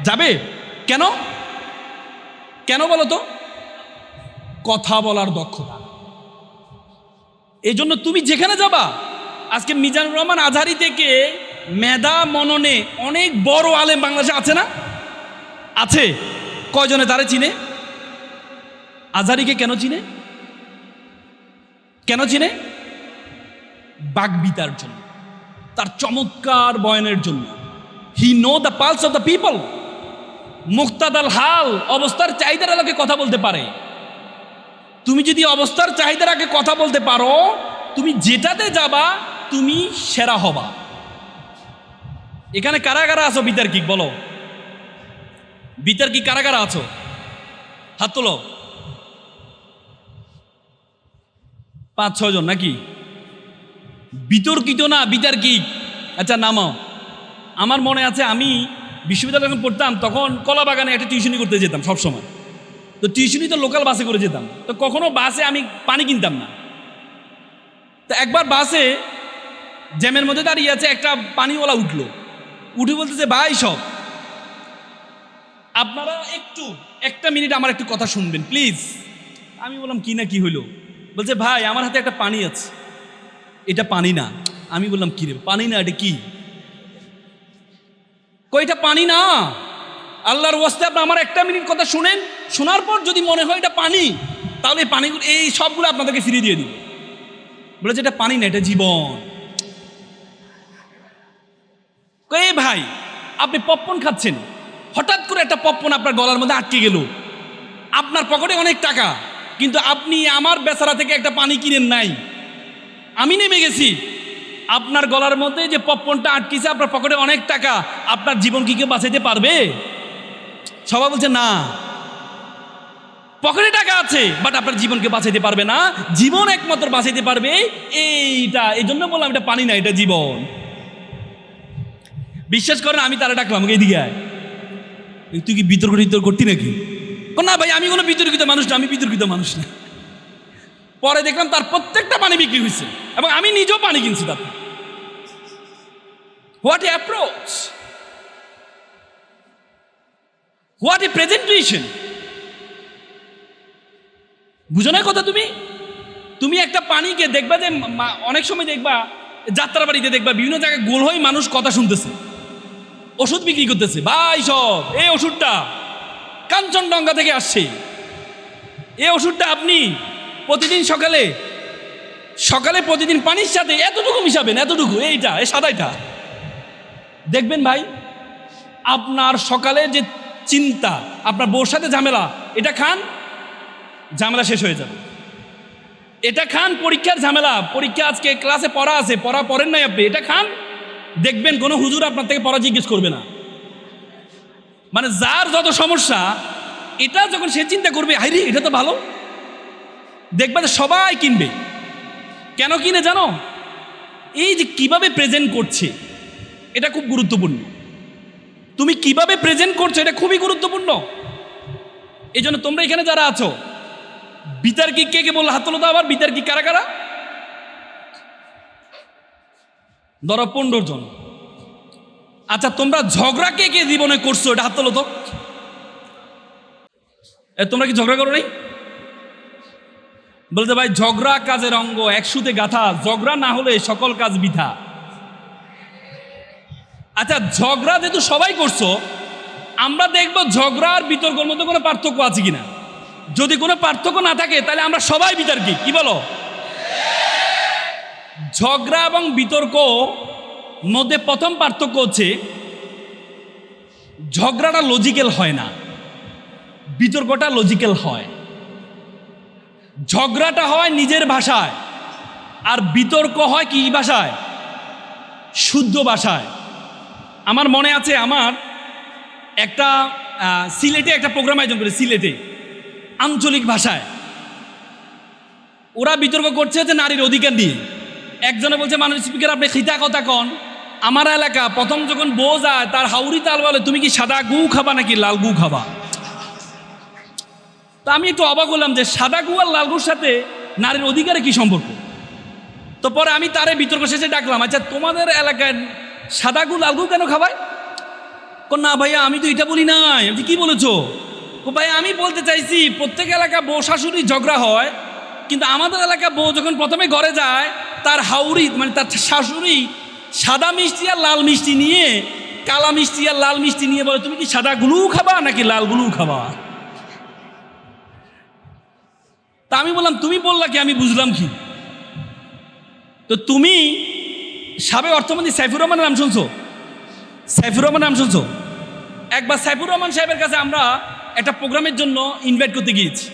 যাবে কেন? কেন বলো তো? কথা বলার দক্ষতা। এই জন্য তুমি যেখানে যাবা, আজকে মিজানুর রহমান আজহারি থেকে মেধা মননে অনেক বড় আলেম বাংলাদেশে আছে না? আছে। কয়জনে তারে চিনে? আজহারিকে কেন চিনে? কেন চিনে? বাগ্মিতার জন্য, তার চমৎকার বয়ানের জন্য। He know the pulse of the people. মুক্তাদাল হাল, অবস্থার চাহিদার আলোকে কথা বলতে পারে। তুমি যদি অবস্থার চাহিদার আগে কথা বলতে পারো, তুমি যেটাতে যাবা তুমি সেরা হবা। এখানে কারা কারা আছো বিতার্কিক? বলো বিতার্কিক কারা কারা আছো? হাত তোলো। 5-6 জন নাকি? বিতর্কিত না, বিতার্কিক। আচ্ছা নামো। আমার মনে আছে আমি বিশ্ববিদ্যালয়ে যখন পড়তাম তখন কলাবাগানে একটা টিউশনি করতে যেতাম সবসময়। তো টিউশনি তো লোকাল বাসে করে যেতাম, তো কখনো বাসে আমি পানি কিনতাম না। তো একবার বাসে জ্যামের মধ্যে দাঁড়িয়ে আছে, একটা পানিওয়ালা উঠলো, উঠে বলতেছে ভাই সব আপনারা একটু 1 মিনিট আমার একটু কথা শুনবেন প্লিজ। আমি বললাম কি না কি হইলো? বলছে ভাই আমার হাতে একটা পানি আছে, এটা পানি না। আমি বললাম কি রে পানি না, এটা কি? কইটা পানি না, আল্লাহর ওয়াস্তে আপনি আমার 1 মিনিট কথা শুনেন, শোনার পর যদি মনে হয় এটা পানি, তাহলে এই পানিগুলো এই সবগুলো আপনাদেরকে ফিরিয়ে দিয়ে দিব। বলেছে এটা পানি না, এটা জীবন। কই ভাই আপনি পপকর্ন খাচ্ছেন, হঠাৎ করে একটা পপকর্ন আপনার গলার মধ্যে আটকে গেল, আপনার পকেটে অনেক টাকা, কিন্তু আপনি আমার বেচারা থেকে একটা পানি কিনেন নাই, আমি নেমে গেছি, আপনার গলার মধ্যে যে পপকর্নটা আটকেছে, আপনার পকেটে অনেক টাকা, আপনার জীবন কি কেউ বাঁচাইতে পারবে? সবাই বলছে না। পকেটে টাকা আছে বাট আপনার জীবনকে বাঁচাইতে পারবে না। জীবন একমাত্র বাঁচাইতে পারবে এইটা। এই জন্য বললাম এটা পানি না, এটা জীবন। বিশ্বাস করেন আমি তারা ডাকলাম এইদিকে আয়, তুই কি বিতর্ক করতি নাকি? না ভাই আমি কোনো বিতর্কিত মানুষ না, আমি বিতর্কিত মানুষ না। পরে দেখলাম তার প্রত্যেকটা পানি বিক্রি হয়েছে এবং আমি নিজেও পানি কিনছি তাতে। What a approach, what a presentation. বুঝো না কথা? তুমি একটা পানিকে দেখবা যে অনেক সময় দেখবা যাত্রাবাড়িতে দেখবা বিভিন্ন জায়গায় গোল হয়ে মানুষ কথা শুনতেছে, ওষুধ বিক্রি করতেছে। ভাই সব এই ওষুধটা কাঞ্চনজঙ্ঘা থেকে আসছে, এই ওষুধটা আপনি প্রতিদিন সকালে প্রতিদিন পানির সাথে এতটুকু মিশাবেন, এতটুকু, এইটা এই সাদাইটা দেখবেন ভাই আপনার সকালে যে চিন্তা, আপনার বউর সাথে ঝামেলা, এটা খান ঝামেলা শেষ হয়ে যাবে। এটা খান পরীক্ষার ঝামেলা, পরীক্ষা আজকে ক্লাসে পড়া আছে, পড়া পড়েন নাই আপনি, এটা খান, দেখবেন কোনো হুজুর আপনার থেকে পড়া জিজ্ঞেস করবে না। মানে যার যত সমস্যা, এটা যখন সে চিন্তা করবে হাইরে এটা তো ভালো, দেখবে যে সবাই কিনবে। কেন কিনে জানো? এই যে কিভাবে প্রেজেন্ট করছে এটা খুব গুরুত্বপূর্ণ। তুমি কিভাবে প্রেজেন্ট করছো এটা খুবই গুরুত্বপূর্ণ। এই জন্য তোমরা এখানে যারা আছো, বিতার্কিক কে কে বললো হাত তোলো তো। আবার বিতার্কিক কারা কারা? ধরো 15 জন। আচ্ছা তোমরা ঝগড়া কে কে জীবনে করছো এটা হাত তোলো তো। তোমরা কি ঝগড়া করো নাই? বলতে ভাই ঝগড়া কাজের অঙ্গ, 1 সুতে গাথা, ঝগড়া না হলে সকল কাজ বৃথা। আচ্ছা ঝগড়া যেহেতু সবাই করছো, আমরা দেখবো ঝগড়া আর বিতর্কের মধ্যে কোনো পার্থক্য আছে কিনা। যদি কোনো পার্থক্য না থাকে তাহলে আমরা সবাই বিতর্কিক। কি বলো? ঝগড়া এবং বিতর্ক মধ্যে প্রথম পার্থক্য হচ্ছে ঝগড়াটা লজিক্যাল হয় না, বিতর্কটা লজিক্যাল হয়। ঝগড়াটা হয় নিজের ভাষায়, আর বিতর্ক হয় কি ভাষায়? শুদ্ধ ভাষায়। আমার মনে আছে, আমার একটা সিলেটে একটা প্রোগ্রাম আয়োজন করে, সিলেটে আঞ্চলিক ভাষায় ওরা বিতর্ক করছে যে নারীর অধিকার নিয়ে। একজনে বলছে, মাননীয় স্পিকার আপনি খিতা কথা কন, আমার এলাকা প্রথম যখন বউ যায় তার হাউরি তাল বলে তুমি কি সাদা গু খাবা নাকি লাল গু খাবা? তা আমি একটু অবাক হলাম যে সাদা গু আর লাল গুর সাথে নারীর অধিকারে কি সম্পর্ক? তো পরে আমি তারে বিতর্ক শেষে ডাকলাম, আচ্ছা তোমাদের এলাকায় সাদা গু লাল গু কেন খাবায়? না ভাইয়া আমি তো এটা বলি নাই। আপনি কি বলেছো? ভাই আমি বলতে চাইছি প্রত্যেক এলাকা বউ শাশুড়ি ঝগড়া হয়, কিন্তু আমাদের এলাকা বউ যখন প্রথমে ঘরে যায় তার হাউরি মানে তার শাশুড়ি সাদা মিষ্টি আর লাল মিষ্টি নিয়ে, কালা মিষ্টি আর লাল মিষ্টি নিয়ে বলে তুমি কি সাদা গুলু খাবা নাকি লাল গুলু খাবা? তা আমি বললাম তুমি বললা কি, আমি বুঝলাম কি? তো তুমি সাবেক অর্থমন্ত্রী সাইফুর রহমানের নাম শুনছো? সাইফুর রহমানের নাম শুনছো? একবার সাইফুর রহমান সাহেবের কাছে আমরা একটা প্রোগ্রামের জন্য ইনভাইট করতে গিয়েছি।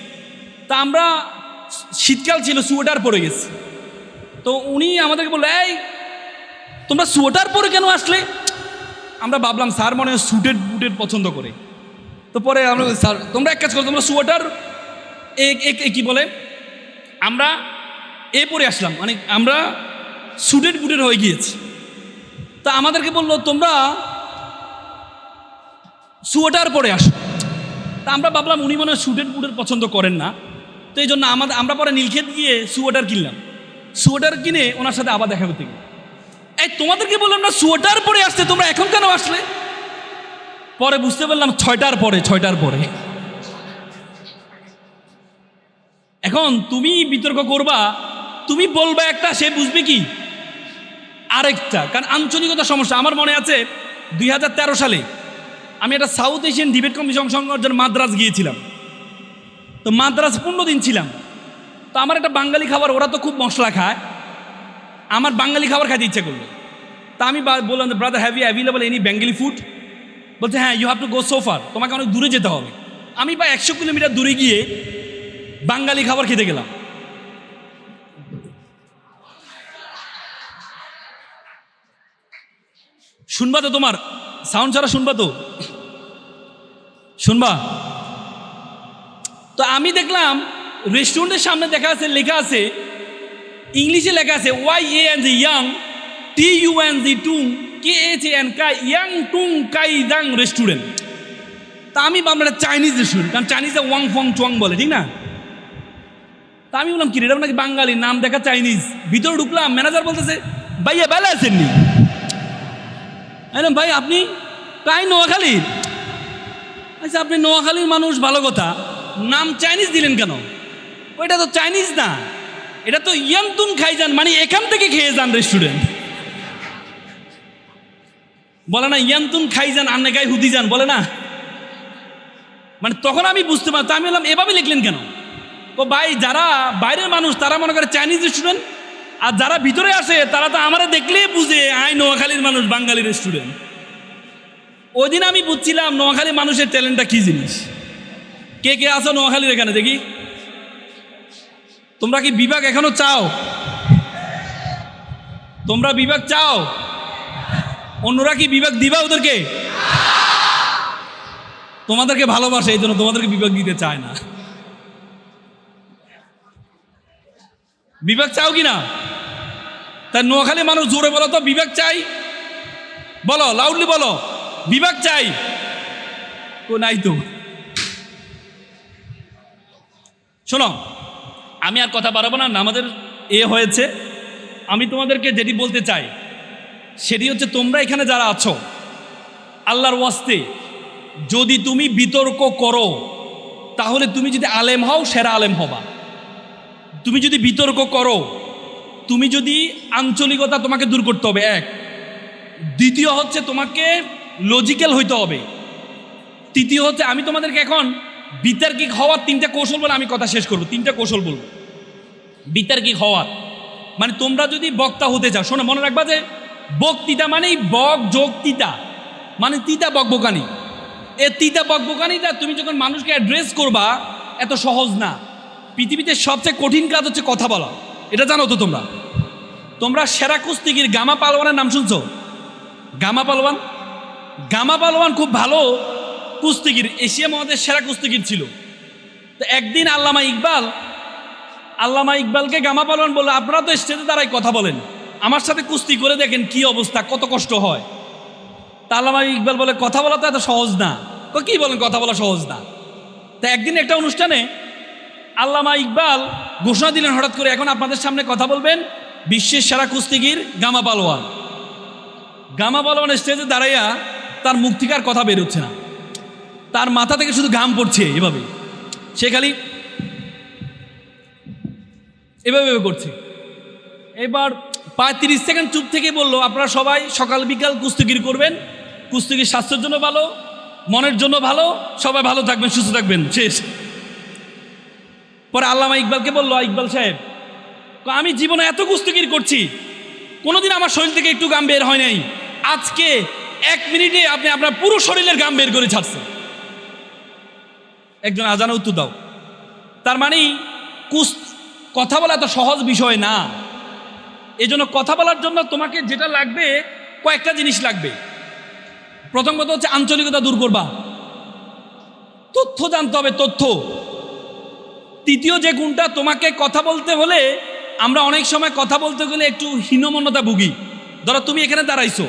তা আমরা শীতকাল ছিল, সোয়েটার পরে গেছি। তো উনি আমাদেরকে বললো, এই তোমরা সোয়েটার পরে কেন আসলে? আমরা ভাবলাম স্যার মনে হয় স্যুটেড বুটেড পছন্দ করে। তো পরে আমরা স্যার তোমরা এক কাজ করো, তোমরা সোয়েটার কি বলে আমরা এ পরে আসলাম, মানে আমরা স্যুটেড বুটেড হয়ে গিয়েছি। তা আমাদেরকে বললো তোমরা সোয়েটার পরে আসো। তা আমরা ভাবলাম উনি মনে হয় স্যুটেড বুটেড পছন্দ করেন না, তো এই জন্য আমরা পরে নীলক্ষেত গিয়ে সোয়েটার কিনলাম। সোয়েটার কিনে ওনার সাথে আবার দেখা করতে গেলাম। এই তোমাদেরকে বললাম না সোয়েটার পরে আসতে, তোমরা এখন কেন আসলে? পরে বুঝতে পারলাম 6টার পরে। এখন তুমি বিতর্ক করবা, তুমি বলবা একটা, সে বুঝবে কি আরেকটা, কারণ আঞ্চলিকতা সমস্যা। আমার মনে আছে 2013 সালে আমি একটা সাউথ এশিয়ান ডিবেট কমিশন সংগঠন মাদ্রাজ গিয়েছিলাম। তো মাদ্রাজ 15 দিন ছিলাম। তো আমার একটা বাঙালি খাবার, ওরা তো খুব মশলা খায়, আমার বাঙালি খাবার খাইতে ইচ্ছে করলো। তা আমি বললাম, brother have you available any Bengali food? বলছে হ্যাঁ, you have to go so far, তোমাকে অনেক দূরে যেতে হবে। আমি প্রায় 100 কিলোমিটার দূরে গিয়ে বাঙালি খাবার খেতে গেলাম। শুনবা তো? তোমার সাউন্ড ছাড়া শুনবা তো? শুনবা তো? আমি দেখলাম রেস্টুরেন্টের সামনে লেখা আছে ইংলিশে লেখা আছে YANG ইয়াং TUNG টুং KHAN কাই ইয়াং টুং কাই দাং রেস্টুরেন্ট। তা আমি ভাবলাম এটা চাইনিজ রেস্টুরেন্ট, কারণ চাইনিজে ওয়াং ফং চুয়াং বলে, ঠিক না? তা আমি বললাম কি রে, এটা নাকি বাঙালি, নাম দেখা চাইনিজ। ভিতরে ঢুকলাম, ম্যানেজার বলতেছে ভাইয়া বেলা আছেননি? ভাই আপনি কাই নোয়াখালীর? আচ্ছা আপনি নোয়াখালীর মানুষ, ভালো কথা, নাম চাইনিজ দিলেন কেন? ওইটা তো চাইনিজ না, এটা তো ইয়ান্তুন খাই যান, মানে এখান থেকে খেয়ে যান রেস্টুরেন্ট। বলে না ইয়ান্তুন খাই যান আন্নে গায়ে হুদি যান, বলে না? মানে তখন আমি বুঝতে পারতাম। আমি বললাম এভাবে লিখলেন কেন? তো ভাই যারা বাইরের মানুষ তারা মনে করে চাইনিজ রেস্টুরেন্ট, আর যারা ভিতরে আসে তারা তো আমারা দেখলেই বুঝে আই নোয়াখালীর মানুষ, বাঙালি রেস্টুরেন্ট। ওই দিন আমি বুঝছিলাম নোয়াখালী মানুষের ট্যালেন্টটা কি জিনিস। কে কে আসো নোয়াখালীর এখানে দেখি? তোমরা কি বিভাগ এখনো চাও? তোমরা বিভাগ চাও? অন্যরা কি বিভাগ দিবা ওদেরকে? তোমাদেরকে ভালোবাসে, এই জন্য তোমাদেরকে বিভাগ দিতে চায় না। বিভাগ চাও কি না? তাই নোয়াখালী মানুষ জোরে বলো তো, বিভাগ চাই বলো, লাউডলি বলো, বিভাগ চাই। তো নাই তো। শোনো, আমি আর কথা বাড়াবো না, আমাদের হয়েছে। আমি তোমাদেরকে যেটি বলতে চাই সেটি হচ্ছে, তোমরা এখানে যারা আছো, আল্লাহর ওয়াস্তে যদি তুমি বিতর্ক করো তাহলে তুমি যদি আলেম হও সেরা আলেম হবা। তুমি যদি বিতর্ক করো, তুমি যদি আঞ্চলিকতা তোমাকে দূর করতে হবে, এক। দ্বিতীয় হচ্ছে তোমাকে লজিক্যাল হইতে হবে। তৃতীয় হচ্ছে আমি তোমাদেরকে এখন বিতার্কিক হওয়ার 3টা কৌশল বলে আমি কথা শেষ করবো। 3টা কৌশল বলবো বিতার্কিক হওয়ার। মানে তোমরা যদি বক্তা হতে চাও, শোনো মনে রাখবা যে বক্তৃতা মানেই বক যোগ তিতা, মানে তিতা বকবকানি। এ তিতা বকবকানিটা তুমি যখন মানুষকে অ্যাড্রেস করবা, এত সহজ না। পৃথিবীতে সবচেয়ে কঠিন কাজ হচ্ছে কথা বলা, এটা জানো তো তোমরা? তোমরা সেরা কুস্তিগির গামা পালোয়ানের নাম শুনছো? গামা পালোয়ান, গামা পালোয়ান খুব ভালো কুস্তিগির, এশিয়া মহাদেশের সেরা কুস্তিগির ছিল। তো একদিন আল্লামা ইকবালকে গামা পালোয়ান বললো, আপনারা তো স্টেজে দাঁড়াই কথা বলেন, আমার সাথে কুস্তি করে দেখেন কি অবস্থা, কত কষ্ট হয়। তা আল্লামা ইকবাল বলে, কথা বলা তো এত সহজ না। কি বলেন কথা বলা সহজ না? তা একদিন একটা অনুষ্ঠানে আল্লামা ইকবাল ঘোষণা দিলেন হঠাৎ করে, এখন আপনাদের সামনে কথা বলবেন বিশ্বের সেরা কুস্তিগির গামা পালোয়ান। গামা পালোয়ান স্টেজে দাঁড়াইয়া তার মুখ থেকে আর কথা বেরোচ্ছে না, তার মাথা থেকে শুধু ঘাম পড়ছে, এভাবে সে খালি এভাবে করছে। এবার প্রায় 30 সেকেন্ড চুপ থেকে বলল, আপনারা সবাই সকাল বিকাল কুস্তিগির করবেন, কুস্তিগির স্বাস্থ্যের জন্য ভালো, মনের জন্য ভালো, সবাই ভালো থাকবেন, সুস্থ থাকবেন, শেষ। পরে আল্লামা ইকবালকে বলল, ইকবাল সাহেব, আমি জীবনে এত কুস্তিগির করছি, কোনোদিন আমার শরীর থেকে একটু ঘাম বের হয় নাই, আজকে 1 মিনিটে আপনি আপনার পুরো শরীরের ঘাম বের করে ছাড়ছেন। একজন আজানে উত্তর দাও। তার মানে কথা বলা এত সহজ বিষয় না। এই জন্য কথা বলার জন্য তোমাকে যেটা লাগবে, কয়েকটা জিনিস লাগবে। প্রথম কথা হচ্ছে আঞ্চলিকতা দূর করবা, তথ্য জানতে হবে, তথ্য। তৃতীয় যে গুণটা, তোমাকে কথা বলতে হলে, আমরা অনেক সময় কথা বলতে গেলে একটু হীনমন্যতা ভুগি। ধরো তুমি এখানে দাঁড়াইছো,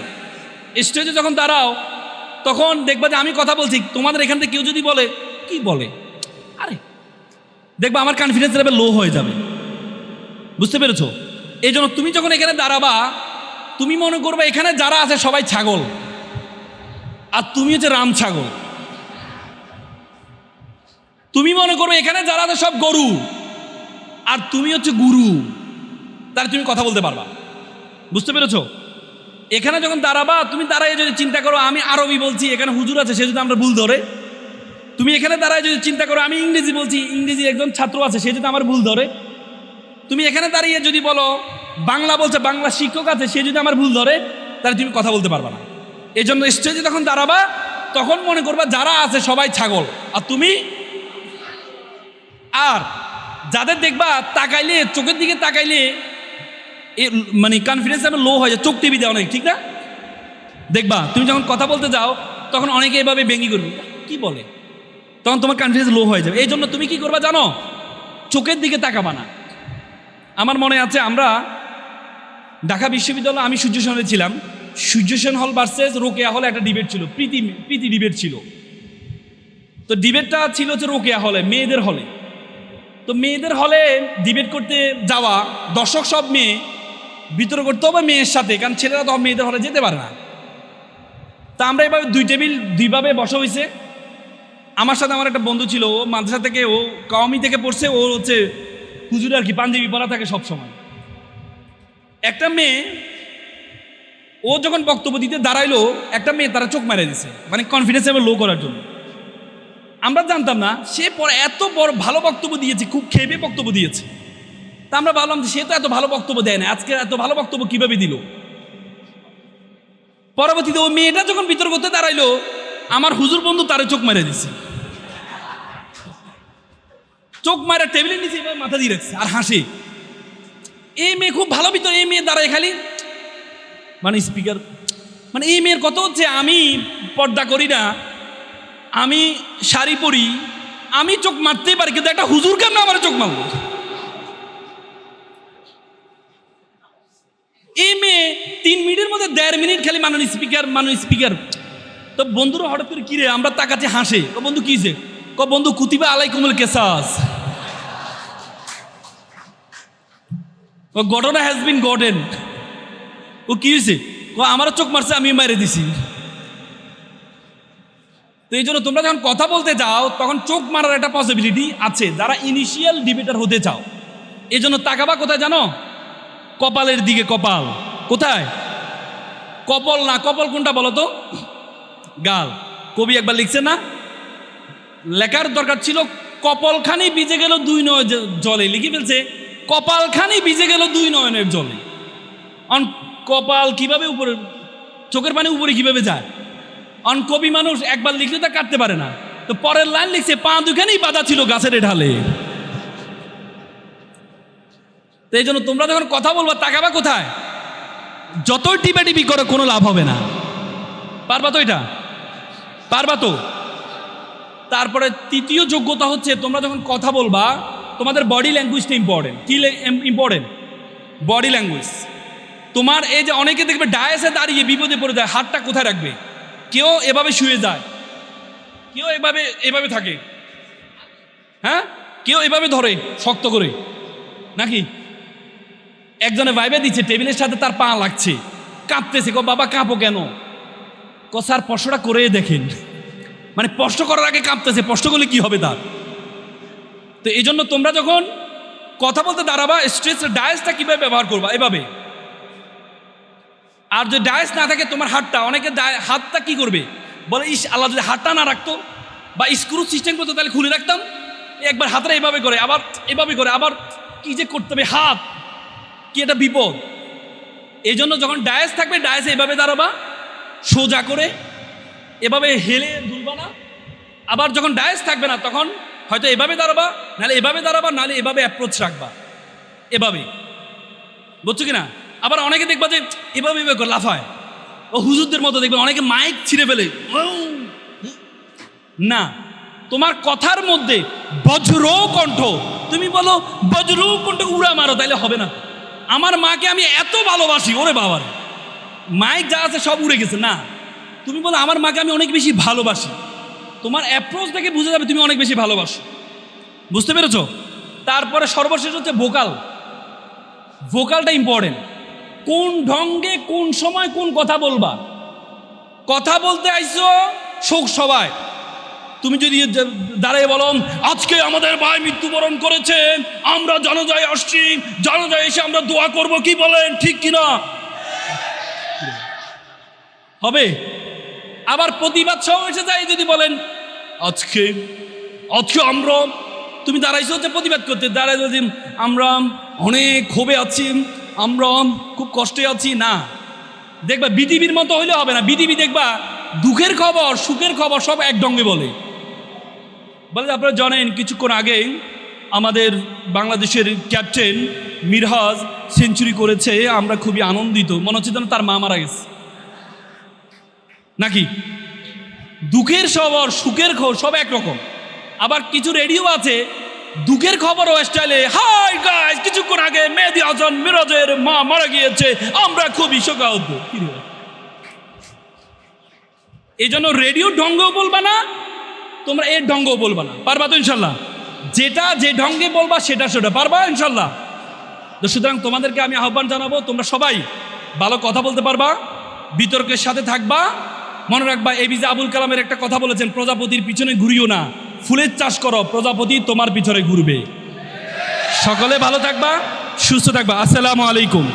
স্টেজে যখন দাঁড়াও তখন দেখবা যে আমি কথা বলছি, তোমাদের এখান থেকে কেউ যদি বলে কি বলে, আরে দেখবা আমার কনফিডেন্স লেভেল লো হয়ে যাবে। বুঝতে পেরেছো? এই জন্য তুমি যখন এখানে দাঁড়াবা, তুমি মনে করবে এখানে যারা আছে সবাই ছাগল, আর তুমি হচ্ছে রাম ছাগল। তুমি মনে করবে এখানে যারা আছে সব গরু, আর তুমি হচ্ছে গুরু, তাহলে তুমি কথা বলতে পারবা। বুঝতে পেরেছো? এখানে যখন দাঁড়াবা, তুমি দাঁড়ায় যদি চিন্তা করো আমি আরবি বলছি, এখানে হুজুর আছে, সে যদি আমরা ভুল ধরে। তুমি এখানে দাঁড়ায় যদি চিন্তা করো আমি ইংরেজি বলছি, ইংরেজি একজন ছাত্র আছে, সে যদি আমার ভুল ধরে। তুমি এখানে দাঁড়িয়ে যদি বলো বাংলা বলছে, বাংলা শিক্ষক আছে, সে যদি আমার ভুল ধরে, তাহলে তুমি কথা বলতে পারবা না। এই জন্য স্টেজে যখন দাঁড়াবা, তখন মনে করবা যারা আছে সবাই ছাগল, আর তুমি। আর যাদের দেখবা তাকাইলে, চোখের দিকে তাকাইলে মানে কনফিডেন্স আমার লো হয়ে যায়, চোখ টিভি দেওয়া অনেক, ঠিক না? দেখবা তুমি যখন কথা বলতে যাও, তখন অনেকে এভাবে ব্যঙ্গি করবে, কি বলে, তখন তোমার কনফিডেন্স লো হয়ে যাবে। এই জন্য তুমি কি করবা জানো? চোখের দিকে তাকাবা না। আমার মনে আছে, আমরা ঢাকা বিশ্ববিদ্যালয়ে, আমি সূর্য সেন হলে ছিলাম, সূর্য সেন হল ভার্সেস রোকেয়া হলে একটা ডিবেট ছিল, প্রীতি ডিবেট ছিল। তো ডিবেটটা ছিল হচ্ছে রোকেয়া হলে, মেয়েদের হলে। তো মেয়েদের হলে ডিবেট করতে যাওয়া, দর্শক সব মেয়ে, বিতর্ক করতে হবে মেয়ের সাথে, কারণ ছেলেরা তো মেয়েদের হলে যেতে পারে না। তা আমরা এভাবে 2 টেবিল 2ভাবে বসা হয়েছে। আমার সাথে আমার একটা বন্ধু ছিল, ও মাদ্রাসা থেকে, ও কওমি থেকে পড়ছে, ও হচ্ছে হুজুর আর কি, পাঞ্জাবি পরা থাকে সব সময়। একটা মেয়ে, ও যখন বক্তব্য দিতে দাঁড়াইলো, একটা মেয়ে তারা চোখ মারা দিছে, মানে কনফিডেন্স লেভেল লো করার জন্য। আমরা জানতাম না, সে পরে এত বড় ভালো বক্তব্য দিয়েছে, খুব খেপে বক্তব্য দিয়েছে। তা আমরা ভাবলাম যে সে তো এত ভালো বক্তব্য দেয় না, আজকে এত ভালো বক্তব্য কিভাবে দিল। পরবর্তীতে ওই মেয়েটা যখন বিতর্ক করতে দাঁড়াইলো, আমার হুজুর বন্ধু তারে চোখ মেরে দিছে, চোখ মারা টেবিলের নিচে এবার মাথা দিয়ে রাখছে আর হাসে। এই মেয়ে খুব ভালো বিতর্ক, এই মেয়ে দাঁড়ায় খালি মানে স্পিকার, মানে এই মেয়ের কথা হচ্ছে আমি পর্দা করি না, আমি শাড়ি পরি, আমি চোখ মারতেই পারি, কিন্তু একটা হুজুর কেমন আমার চোখ মারলো। এই মেয়ে 3 মিনিটের মধ্যে 1.5 মিনিট খালি মানুষ স্পিকার। তো বন্ধুরা হঠাৎ করে কিরে, আমরা তাকাচ্ছি, হাসে। বন্ধু কিছে? বন্ধু কুতিবা আলাইকুমুল কেসাস, ঘটনা হ্যাজ বিন গটেন। ও কি হয়েছে? আমারও চোখ মারছে, আমি মারে দিছি। তো এই জন্য তোমরা যখন কথা বলতে যাও, তখন চোখ মারার একটা পসিবিলিটি আছে, যারা ইনিশিয়াল ডিবেটার হতে চাও। এই জন্য তাকাবা কোথায় জানো? কপালের দিকে। কপাল কোথায়? কপাল না, কপাল কোনটা বলো তো? গাল। কবি একবার লিখছে না, লেখার দরকার ছিল কপালখানি ভিজে গেল 2 নয়নের জলে, লিখে ফেলছে কপালখানি ভিজে গেল 2 নয়নের জলে। কপাল কিভাবে উপরে, চোখের পানি উপরে কিভাবে যায়। অন কবি মানুষ একবার লিখলে তা কাটতে পারে না, তো পরের লাইন লিখছে পা দুখানেই বাধা ছিল গাছের ঢালে। তো এই জন্য তোমরা যখন কথা বলবা তাকাবা কোথায়? যতই টিপি করো কোনো লাভ হবে না। পারবা তো? এটা পারবা তো? তারপরে তৃতীয় যোগ্যতা হচ্ছে তোমরা যখন কথা বলবা তোমাদের বডি ল্যাঙ্গুয়েজটা ইম্পর্টেন্ট। কি ইম্পর্টেন্ট? Body language. তোমার এই যে অনেকে দেখবে ডায়াসে দাঁড়িয়ে বিপদে পড়ে যায়, হাতটা কোথায় রাখবে? কেউ এভাবে শুয়ে যায়, কেউ এভাবে থাকে, হ্যাঁ, কেউ এভাবে ধরে শক্ত করে, নাকি একজনে ভাইবে দিচ্ছে টেবিলের সাথে তার পা লাগছে, কাঁপতেছে। বাবা কাঁপো কেন? স্যার স্পর্শটা করে দেখেন। মানে স্পর্শ করার আগে কাঁপতেছে, স্পর্শ করলে কি হবে তার? তো এই জন্য তোমরা যখন কথা বলতে দাঁড়াবা স্ট্রেস ডায়াসটা কিভাবে ব্যবহার করবা? এভাবে। আর যদি ডায়াস না থাকে তোমার হাতটা, অনেকে হাতটা কি করবে বলে, ইস আল্লাহ যদি হাতটা না রাখতো বা স্ক্রু সিস্টেম করতো তাহলে খুলে রাখতাম। একবার হাতটা এভাবে করে, আবার এভাবে করে, আবার কি যে করতে হবে, হাত কি এটা বিপদ। এই জন্য যখন ডায়াস থাকবে ডায়াসে এভাবে দাঁড়াবা, সোজা করে এভাবে হেলে দুলবা না। আবার যখন ডায়াস থাকবে না তখন হয়তো এভাবে দাঁড়াবা, নাহলে এভাবে দাঁড়াবা, নাহলে এভাবে অ্যাপ্রোচ রাখবা, এভাবে। বুঝছো কিনা? আবার অনেকে দেখবা যে এভাবে এভাবে করে লাফায়, ও হুজুরদের মতো দেখবে অনেকে মাইক ছিঁড়ে ফেলে। না, তোমার কথার মধ্যে বজ্র কণ্ঠ, তুমি বলো বজ্র কণ্ঠ উড়া মারো, তাইলে হবে না। আমার মাকে আমি এত ভালোবাসি, ওরে বাবার মাইক যা আছে সব উড়ে গেছে। না, তুমি বলো আমার মাকে আমি অনেক বেশি ভালোবাসি, তোমার অ্যাপ্রোচ থেকে বুঝে যাবে তুমি অনেক বেশি ভালোবাসো। বুঝতে পেরেছো? তারপরে সর্বশেষ হচ্ছে ভোকাল। ভোকালটা ইম্পর্টেন্ট। কোন ঢঙ্গে কোন সময় কোন কথা বলবা। কথা বলতে আইছো শোক সবাই, তুমি যদি দাঁড়িয়ে বলো আজকে আমাদের ভাই মৃত্যুবরণ করেছে, আমরা জানাজায় আসছি, জানাজায় এসে আমরা দোয়া করব, কি বলেন ঠিক কিনা? হবে? আবার প্রতিবাদ সহ এসে যায় যদি বলেন আজকে আমরা, তুমি দাঁড়াইছো হচ্ছে প্রতিবাদ করতে, দাঁড়াই যদি আমরা অনেক ক্ষোভে আছি, আমরা খুব কষ্টে আছি, না। দেখবা বিটিভির মতো হইলে হবে না। বিটিভি দেখবা দুঃখের খবর সুখের খবর সব এক ঢঙ্গে বলে। আপনারা জানেন কিছুক্ষণ আগে আমাদের বাংলাদেশের ক্যাপ্টেন মিরহাজ সেঞ্চুরি করেছে, আমরা খুবই আনন্দিত। মনে হচ্ছে যেন তার মা মারা গেছে, নাকি? দুঃখের খবর সুখের খবর সব একরকম। আবার কিছু রেডিও আছে দুঃখের খবরও স্টাইলে, হাই গাইস কিছুক্ষণ আগে মেহেদী হাসান মিরাজের মা মারা গিয়েছে, আমরা খুবই শোকাহত। এই জন্য রেডিও ঢঙ্গেও বলবা না, তোমরা এর ঢঙ্গেও বলবা না। পারবা তো ইনশাল্লাহ? যেটা যে ঢঙ্গে বলবা সেটা পারবা ইনশাল্লাহ। তো সুতরাং তোমাদেরকে আমি আহ্বান জানাবো, তোমরা সবাই ভালো কথা বলতে পারবা, বিতর্কের সাথে থাকবা। মনে রাখবা এপিজে আবুল কালামের একটা কথা বলেছেন, প্রজাপতির পিছনে ঘুরিও না, ফুলের চাষ করো, প্রজাপতি তোমার পিছনে ঘুরবে। সকলে ভালো থাকবা, সুস্থ থাকবা। আসসালামু আলাইকুম।